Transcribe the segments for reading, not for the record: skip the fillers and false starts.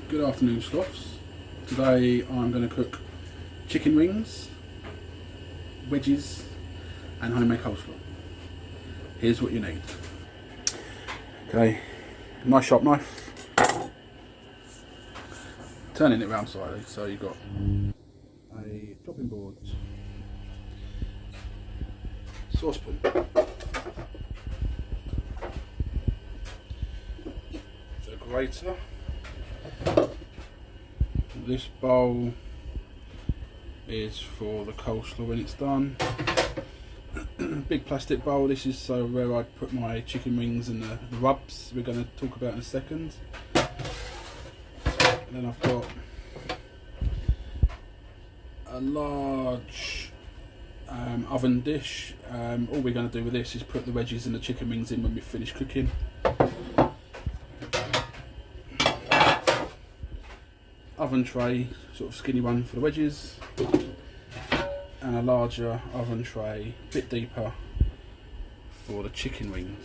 Good afternoon, sloths. Today I'm going to cook chicken wings, wedges and homemade coleslaw. Here's what you need. Okay, nice sharp knife. Turning it around slightly so you've got a chopping board, saucepan, the grater. This bowl is for the coleslaw when it's done. Big plastic bowl. This is so where I put my chicken wings and the rubs we're going to talk about in a second. And then I've got a large oven dish. All we're going to do with this is put the wedges and the chicken wings in when we finish cooking. Oven tray, sort of skinny one for the wedges, and a larger oven tray, a bit deeper, for the chicken wings.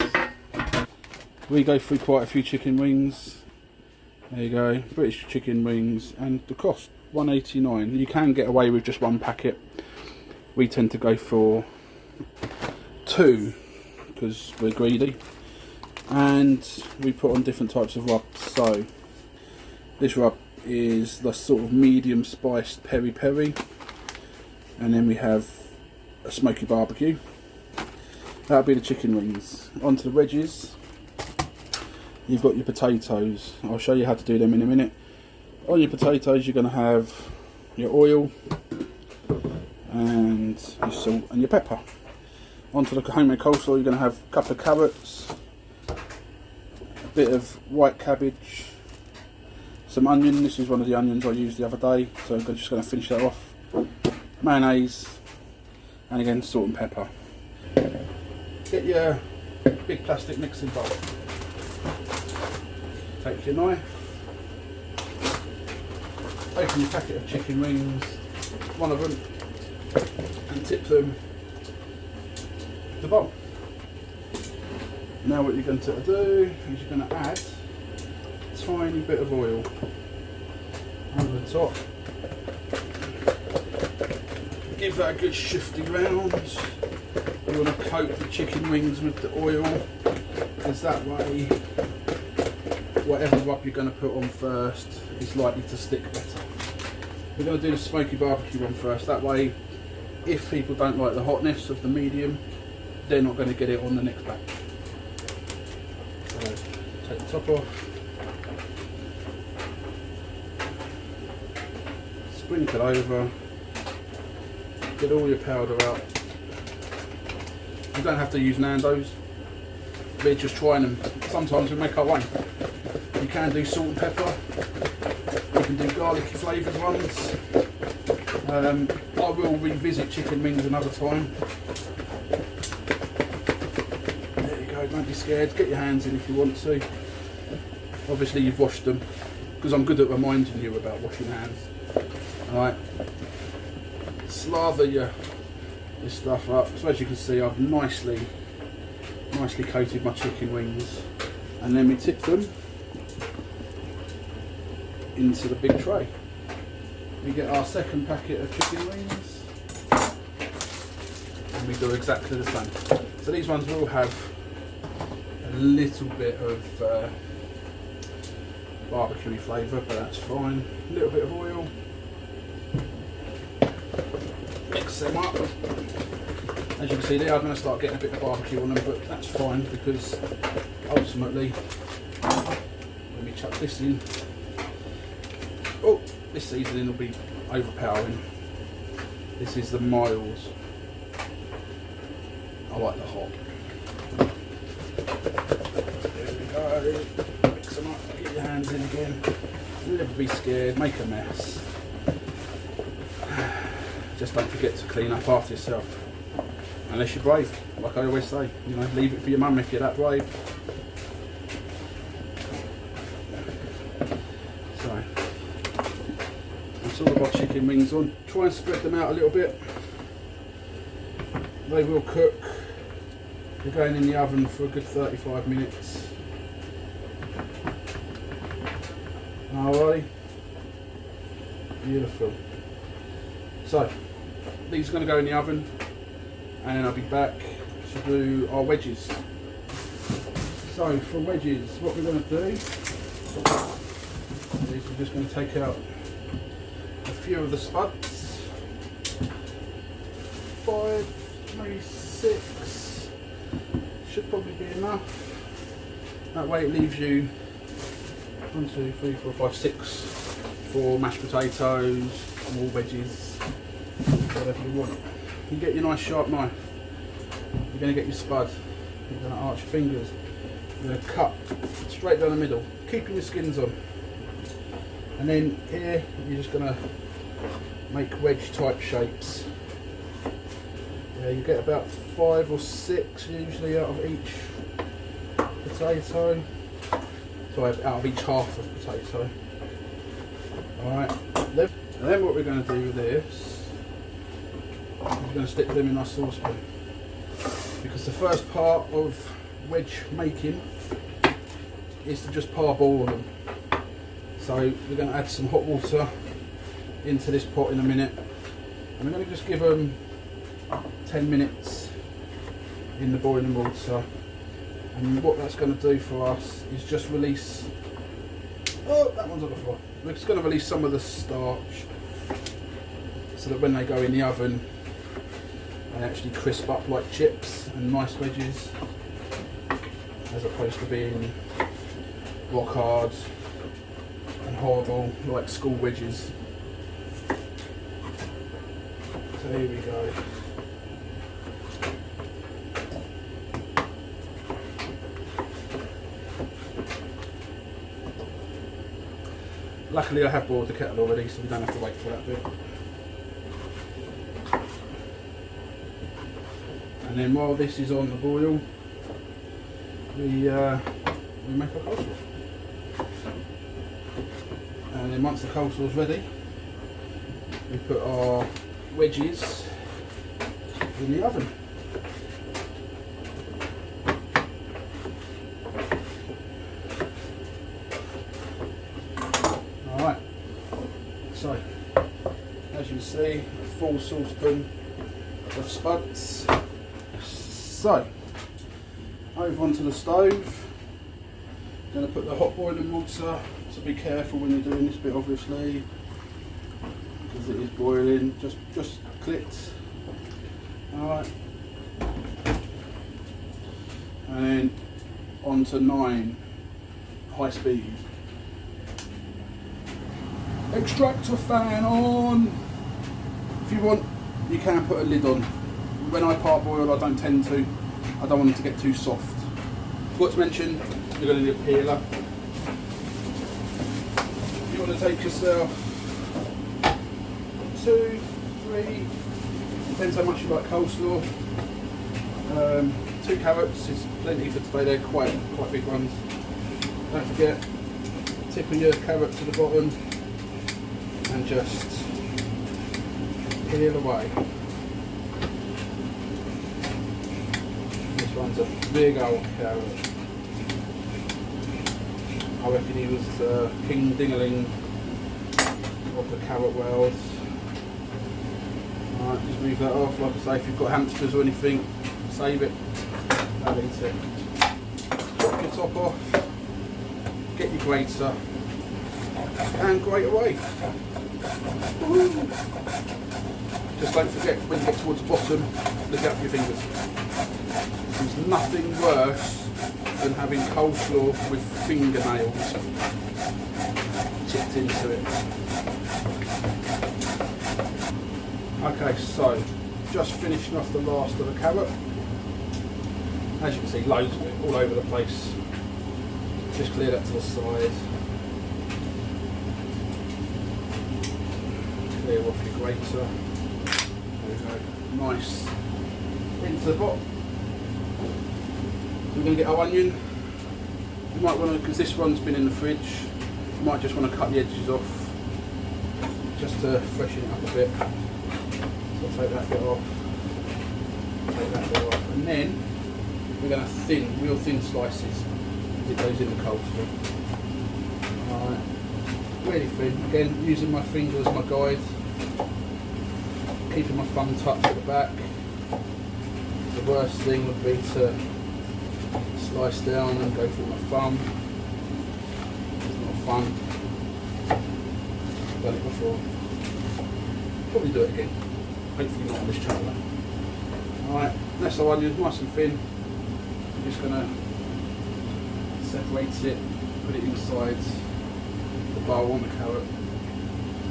We go through quite a few chicken wings. There you go, British chicken wings, and the cost £1.89. You can get away with just one packet. We tend to go for two because we're greedy, and we put on different types of rubs. So this rub is the sort of medium spiced peri peri, and then we have a smoky barbecue. That'll be the chicken wings. Onto the wedges, you've got your potatoes. I'll show you how to do them in a minute. On your potatoes you're going to have your oil and your salt and your pepper. Onto the homemade coleslaw you're going to have a couple of carrots, a bit of white cabbage, some onion. This is one of the onions I used the other day, so I'm just going to finish that off. Mayonnaise, and again salt and pepper. Get your big plastic mixing bowl. Take your knife, open your packet of chicken wings, one of them, and tip them in the bowl. Now what you're going to do is you're going to add a tiny bit of oil over the top. Give that a good shifty round. You want to coat the chicken wings with the oil, because that way whatever rub you're going to put on first is likely to stick better. We're going to do the smoky barbecue one first. That way, if people don't like the hotness of the medium, they're not going to get it on the next batch. So take the top off. Sprinkle over, get all your powder out. You don't have to use Nando's, we're just trying them. Sometimes we make our own. You can do salt and pepper, you can do garlicky flavoured ones. I will revisit chicken wings another time. There you go, don't be scared, get your hands in if you want to. Obviously you've washed them, because I'm good at reminding you about washing hands. Alright, slather your stuff up. So as you can see, I've nicely coated my chicken wings, and then we tip them into the big tray. We get our second packet of chicken wings, and we do exactly the same. So these ones will have a little bit of barbecue flavour, but that's fine. A little bit of oil. Mix them up. As you can see, they are going to start getting a bit of barbecue on them, but that's fine, because ultimately when we chuck this in, this seasoning will be overpowering. This is the mild. I like the hot. There we go. Mix them up, get your hands in again. Never be scared, make a mess. Just don't forget to clean up after yourself. Unless you're brave, like I always say, you know, leave it for your mum if you're that brave. So, that's all of our chicken wings on. Try and spread them out a little bit. They will cook. They're going in the oven for a good 35 minutes. Alrighty, beautiful. So these are going to go in the oven, and then I'll be back to do our wedges. So for wedges, what we're going to do is we're just going to take out a few of the spuds, 5, maybe 6, should probably be enough. That way it leaves you 1, 2, 3, 4, 5, 6 for mashed potatoes, more wedges, whatever you want. You get your nice sharp knife, you're going to get your spud, you're going to arch your fingers, you're going to cut straight down the middle, keeping your skins on. And then here you're just going to make wedge type shapes. Yeah, you get about 5 or 6 usually out of each potato. So out of each half of potato. Alright, and then what we're going to do with this is we're going to stick them in our saucepan. Because the first part of wedge making is to just parboil them. So we're going to add some hot water into this pot in a minute, and we're going to just give them 10 minutes in the boiling water. And what that's going to do for us is just release, oh, that one's on the floor. We're just going to release some of the starch so that when they go in the oven they actually crisp up like chips and nice wedges, as opposed to being rock hard and horrible like school wedges. So here we go. Luckily I have boiled the kettle already, so we don't have to wait for that bit. And then while this is on the boil, we make our coleslaw. And then once the coleslaw is ready, we put our wedges in the oven. Alright, so as you see, a full saucepan of spuds. So, over onto the stove, I'm going to put the hot boiling water, so be careful when you're doing this bit obviously, because it is boiling, just clicked. Alright, and then onto 9, high speed. Extractor fan on. If you want, you can put a lid on. When I parboil, I don't tend to. I don't want them to get too soft. Forgot to mention, you're going to need a peeler. You want to take yourself 2, 3, depends how much you like coleslaw. 2 carrots is plenty for today. They're quite big ones. Don't forget, tip of your carrot to the bottom and just peel away. This one's a big old carrot. I reckon he was King Dingaling of the carrot world. Alright, just move that off. Like I say, if you've got hamsters or anything, save it. I'll eat it. Chop your top off, get your grater, and grate away. Woo. Just don't forget, when you get towards the bottom, look out for your fingers. There's nothing worse than having coleslaw with fingernails chipped into it. Okay, so just finishing off the last of the carrot. As you can see, loads of it all over the place. Just clear that to the side. Clear off your grater. There we go. Nice. Into the pot. We're going to get our onion. You might want to, because this one's been in the fridge, you might just want to cut the edges off just to freshen it up a bit. So I'll take that bit off. Take that bit off. And then we're going to real thin slices as it goes in the coleslaw. Alright. really thin. Again, using my finger as my guide, keeping my thumb tucked at the back. The worst thing would be to slice down and go through my thumb. It's not fun. I've done it before. Probably do it again. Hopefully not on this channel. Alright, that's our onion, nice and thin. I'm just going to separate it, put it inside the bowl on the carrot.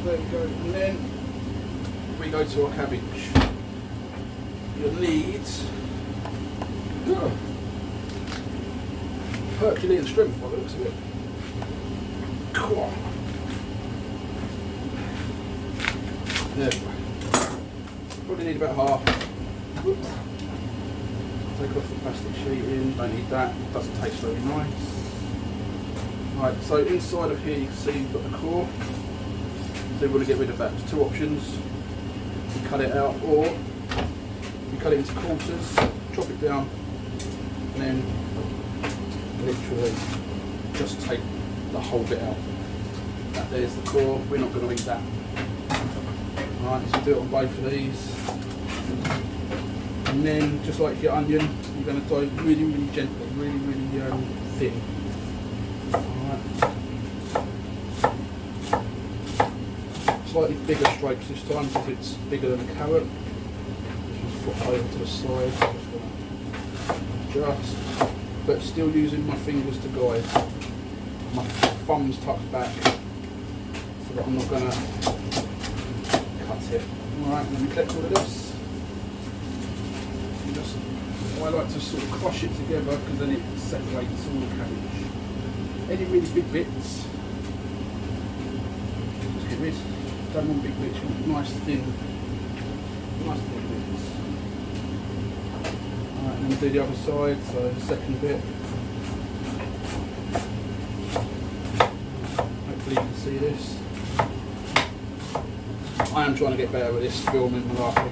There we go. And then we go to our cabbage. You'll need Herculean strength by the looks of it. There we go. Probably need about half. Oops. Take off the plastic sheeting, don't need that, it doesn't taste very nice. Right, so inside of here you can see you've got the core. So we want to get rid of that. There's two options. You cut it out, or you cut it into quarters, chop it down, and then literally just take the whole bit out. That there's the core, we're not going to eat that. Alright, so do it on both of these. And then, just like your onion, you're going to dive really, really gently, really, really thin. Alright. Slightly bigger stripes this time because it's bigger than a carrot. Just flip over to the side. Just, but still using my fingers to guide. My thumb's tucked back so that I'm not going to cut it. Alright, let me collect all of this. I like to sort of crush it together because then it separates all the cabbage. Any really big bits, just get rid. Don't want big bits, you want nice thin bits. Alright, then we'll do the other side, so the second bit. Hopefully you can see this. I am trying to get better with this filming malarkey.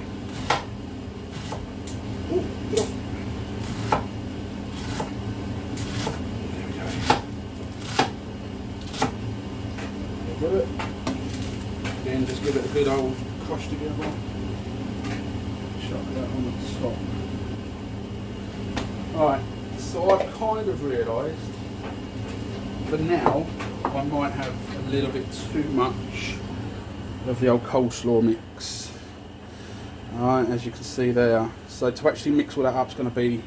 Oh, get off. It. Again, just give it a good old crush together. Chuck that on the top. Alright, so I've kind of realised for now I might have a little bit too much of the old coleslaw mix. Alright, as you can see there. So to actually mix all that up is going to be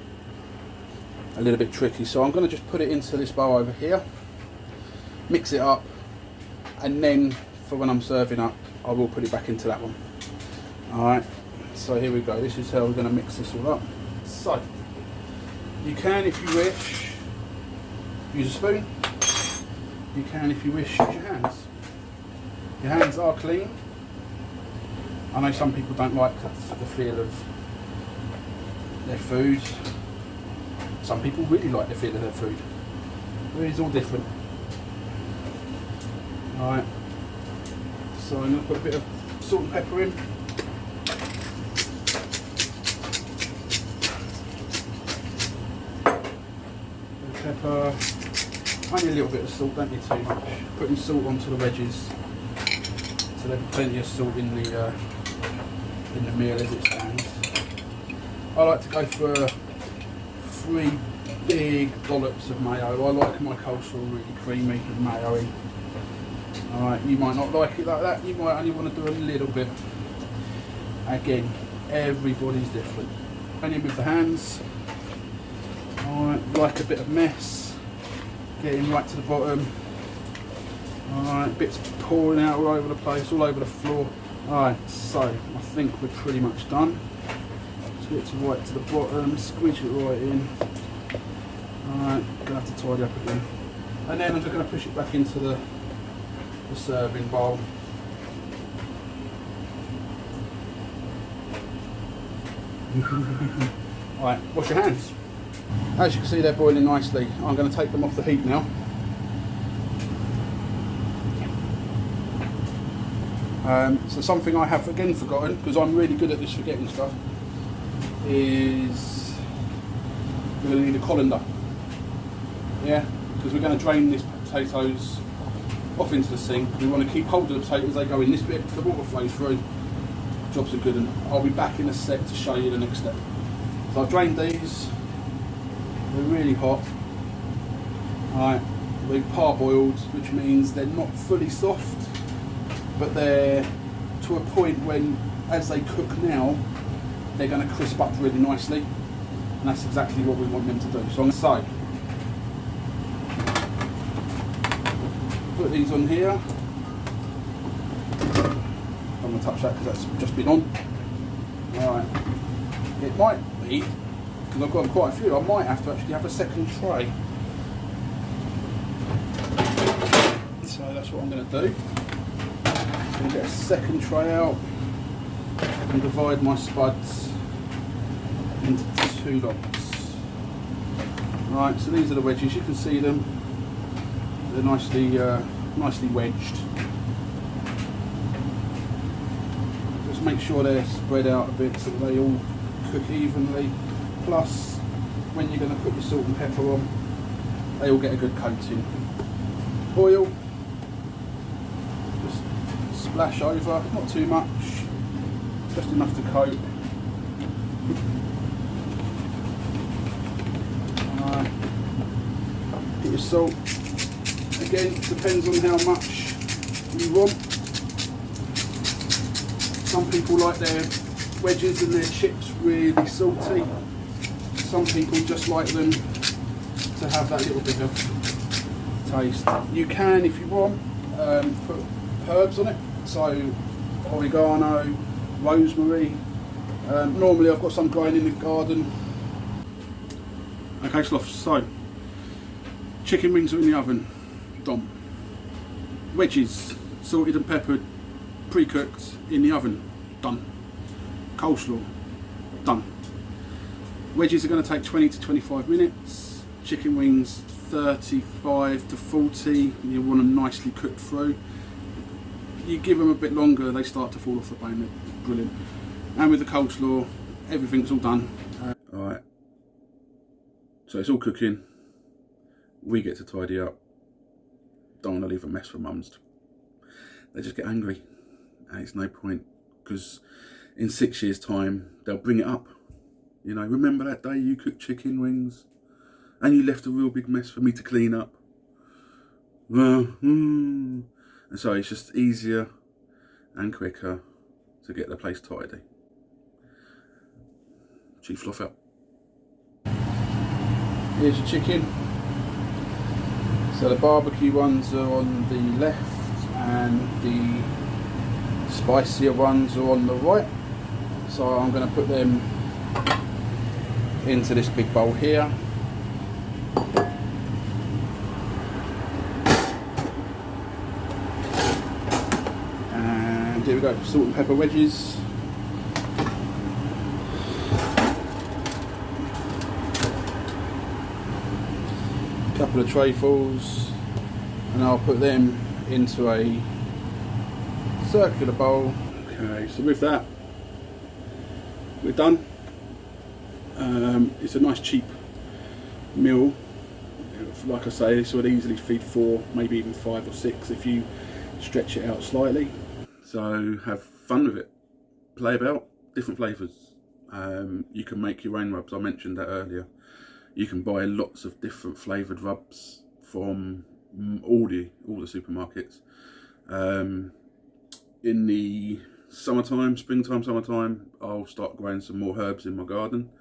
a little bit tricky. So I'm going to just put it into this bowl over here, mix it up, and then for when I'm serving up I will put it back into that one. Alright, so here we go. This is how we're going to mix this all up. So you can, if you wish, use a spoon. You can, if you wish, use your hands. Your hands are clean. I know some people don't like the feel of their food. Some people really like the feel of their food. It's all different. Alright, so I'm going to put a bit of salt and pepper in. Pepper, only a little bit of salt, don't need too much. Putting salt onto the wedges, so there'll be plenty of salt in the meal as it stands. I like to go for 3 big dollops of mayo. I like my coleslaw really creamy and mayo-y. Alright, you might not like it like that, you might only want to do a little bit. Again, everybody's different. Only with the hands. Alright, like a bit of mess, getting right to the bottom. Alright, bits pouring out all over the place, all over the floor. Alright, so I think we're pretty much done. Just get to right to the bottom, squeeze it right in. Alright, gonna have to tidy up again. And then I'm just gonna push it back into the serving bowl. Alright, wash your hands. As you can see, they're boiling nicely. I'm going to take them off the heat now. So something I have again forgotten, because I'm really good at this forgetting stuff, is we're going to need a colander. Yeah, because we're going to drain these potatoes off into the sink. We want to keep hold of the potatoes as they go in. This bit, the water flows through. Jobs are good, and I'll be back in a sec to show you the next step. So I've drained these. They're really hot. Alright, they're parboiled, which means they're not fully soft, but they're to a point when, as they cook now, they're going to crisp up really nicely, and that's exactly what we want them to do. So I'm going to put these on here. I'm going to touch that because that's just been on. Alright, it might be, because I've got quite a few, I might have to actually have a second tray. So that's what I'm going to do. I'm going to get a second tray out and divide my spuds into 2 lots. Right, so these are the wedges. You can see them. They're nicely wedged. Just make sure they're spread out a bit so that they all cook evenly. Plus, when you're going to put your salt and pepper on, they all get a good coating. Oil. Splash over, not too much, just enough to coat. Get your salt. Again, depends on how much you want. Some people like their wedges and their chips really salty. Some people just like them to have that little bit of taste. You can, if you want, put herbs on it. So oregano, rosemary. Normally I've got some growing in the garden. Okay, Sloths, so chicken wings are in the oven, done. Wedges, salted and peppered, pre-cooked, in the oven, done. Coleslaw, done. Wedges are going to take 20 to 25 minutes. Chicken wings 35 to 40. You want them nicely cooked through. You give them a bit longer, they start to fall off the bone. They're brilliant. And with the coleslaw, everything's all done. Alright, so it's all cooking. We get to tidy up. Don't want to leave a mess for mums. They just get angry, and it's no point, because in 6 years' time they'll bring it up. You know, remember that day you cooked chicken wings and you left a real big mess for me to clean up? Well, and so it's just easier and quicker to get the place tidy. Chief Sloth out. Here's your chicken. So the barbecue ones are on the left and the spicier ones are on the right. So I'm going to put them into this big bowl here. And here we go, salt and pepper wedges. A couple of trayfuls, and I'll put them into a circular bowl. Okay, so with that, we're done. It's a nice cheap meal. Like I say, this would easily feed 4, maybe even 5 or 6 if you stretch it out slightly. So have fun with it. Play about, different flavours. You can make your own rubs, I mentioned that earlier. You can buy lots of different flavoured rubs from all the supermarkets. In the summertime, springtime, summertime, I'll start growing some more herbs in my garden.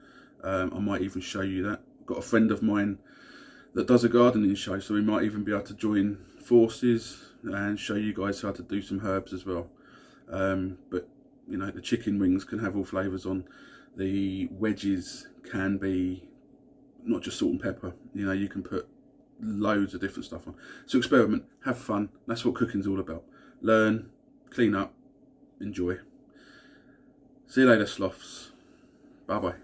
I might even show you that. Got a friend of mine that does a gardening show, so we might even be able to join forces and show you guys how to do some herbs as well. But you know, the chicken wings can have all flavours on. The wedges can be not just salt and pepper. You know, you can put loads of different stuff on. So experiment, have fun. That's what cooking's all about. Learn, clean up, enjoy. See you later, Sloths. Bye bye.